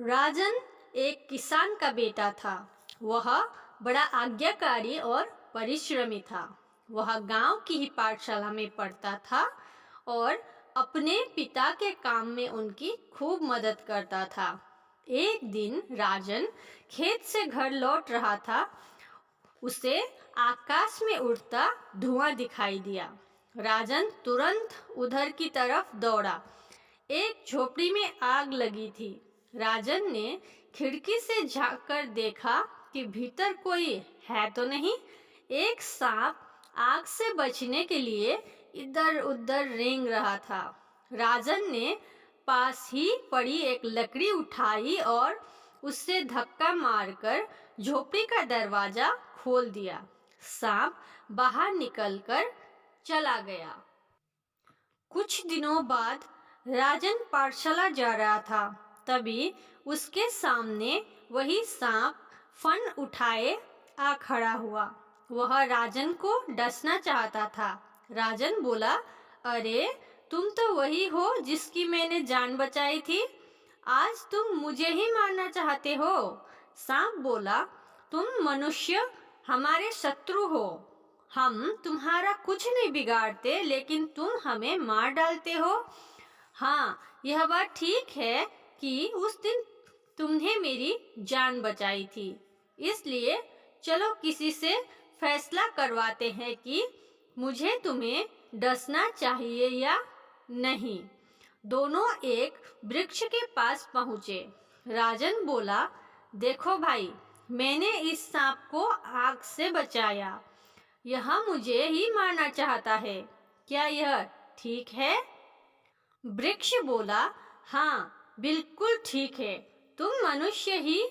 राजन एक किसान का बेटा था। वह बड़ा आज्ञाकारी और परिश्रमी था। वह गांव की ही पाठशाला में पढ़ता था और अपने पिता के काम में उनकी खूब मदद करता था। एक दिन राजन खेत से घर लौट रहा था। उसे आकाश में उड़ता धुआं दिखाई दिया। राजन तुरंत उधर की तरफ दौड़ा। एक झोपड़ी में आग लगी थी। राजन ने खिड़की से झांककर देखा कि भीतर कोई है तो नहीं। एक सांप आग से बचने के लिए इधर उधर रेंग रहा था। राजन ने पास ही पड़ी एक लकड़ी उठाई और उससे धक्का मारकर झोपड़ी का दरवाजा खोल दिया। सांप बाहर निकलकर चला गया। कुछ दिनों बाद राजन पाठशाला जा रहा था। तभी उसके सामने वही सांप फन उठाए आ खड़ा हुआ। वह राजन को डसना चाहता था। राजन बोला, अरे तुम तो वही हो जिसकी मैंने जान बचाई थी। आज तुम मुझे ही मारना चाहते हो। सांप बोला, तुम मनुष्य हमारे शत्रु हो। हम तुम्हारा कुछ नहीं बिगाड़ते, लेकिन तुम हमें मार डालते हो। हाँ, यह बात ठीक है कि उस दिन तुमने मेरी जान बचाई थी। इसलिए चलो किसी से फैसला करवाते हैं कि मुझे तुम्हें डसना चाहिए या नहीं। दोनों एक वृक्ष के पास पहुंचे। राजन बोला, देखो भाई, मैंने इस सांप को आग से बचाया। यह मुझे ही मारना चाहता है। क्या यह ठीक है? वृक्ष बोला, हाँ बिल्कुल ठीक है। तुम मनुष्य ही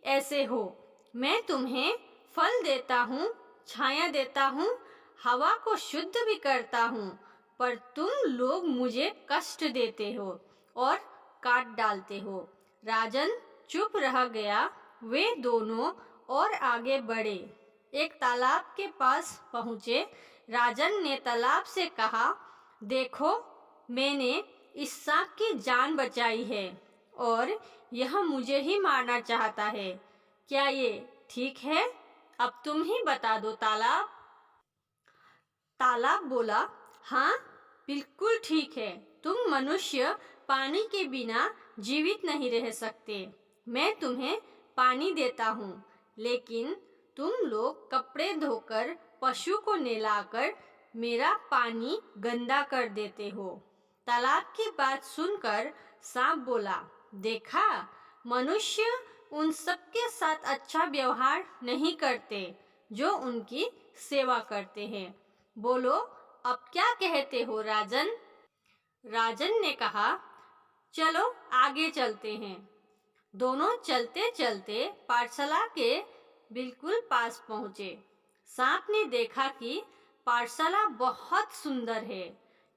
ऐसे हो। मैं तुम्हें फल देता हूँ, छाया देता हूँ, हवा को शुद्ध भी करता हूँ, पर तुम लोग मुझे कष्ट देते हो और काट डालते हो। राजन चुप रह गया। वे दोनों और आगे बढ़े। एक तालाब के पास पहुँचे। राजन ने तालाब से कहा, देखो, मैंने इस सांप की जान बचाई है और यह मुझे ही मारना चाहता है। क्या ये ठीक है? अब तुम ही बता दो तालाब। तालाब बोला, हाँ बिल्कुल ठीक है। तुम मनुष्य पानी के बिना जीवित नहीं रह सकते। मैं तुम्हें पानी देता हूँ, लेकिन तुम लोग कपड़े धोकर पशु को नहलाकर मेरा पानी गंदा कर देते हो। तालाब की बात सुनकर सांप बोला, देखा, मनुष्य उन सबके साथ अच्छा व्यवहार नहीं करते जो उनकी सेवा करते हैं। बोलो, अब क्या कहते हो राजन? राजन ने कहा, चलो आगे चलते हैं। दोनों चलते चलते पाठशाला के बिल्कुल पास पहुँचे। सांप ने देखा कि पाठशाला बहुत सुंदर है।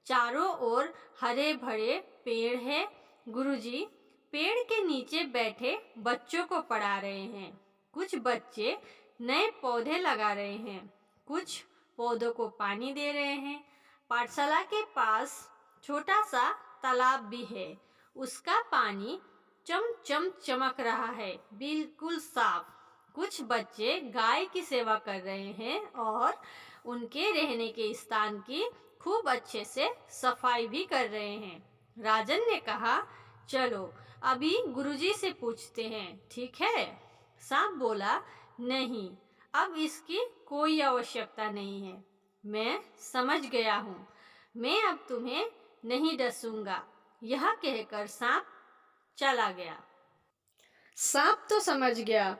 चारों ओर हरे भरे पेड़ है। गुरुजी पेड़ के नीचे बैठे बच्चों को पढ़ा रहे हैं। कुछ बच्चे नए पौधे लगा रहे हैं, कुछ पौधों को पानी दे रहे हैं। पाठशाला के पास छोटा सा तालाब भी है। उसका पानी चम चमक रहा है, बिल्कुल साफ। कुछ बच्चे गाय की सेवा कर रहे हैं और उनके रहने के स्थान की खूब अच्छे से सफाई भी कर रहे हैं। राजन ने कहा, चलो अभी गुरुजी से पूछते हैं, ठीक है? सांप बोला, नहीं, अब इसकी कोई आवश्यकता नहीं है। मैं समझ गया हूँ। मैं अब तुम्हें नहीं डसूंगा। यह कहकर सांप चला गया। सांप तो समझ गया।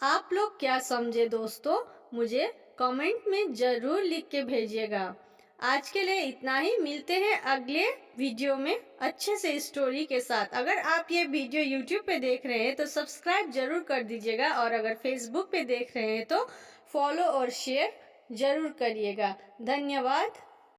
आप लोग क्या समझे दोस्तों? मुझे कमेंट में ज़रूर लिख के भेजिएगा। आज के लिए इतना ही। मिलते हैं अगले वीडियो में अच्छे से स्टोरी के साथ। अगर आप ये वीडियो यूट्यूब पे देख रहे हैं तो सब्सक्राइब जरूर कर दीजिएगा, और अगर फेसबुक पे देख रहे हैं तो फॉलो और शेयर जरूर करिएगा। धन्यवाद।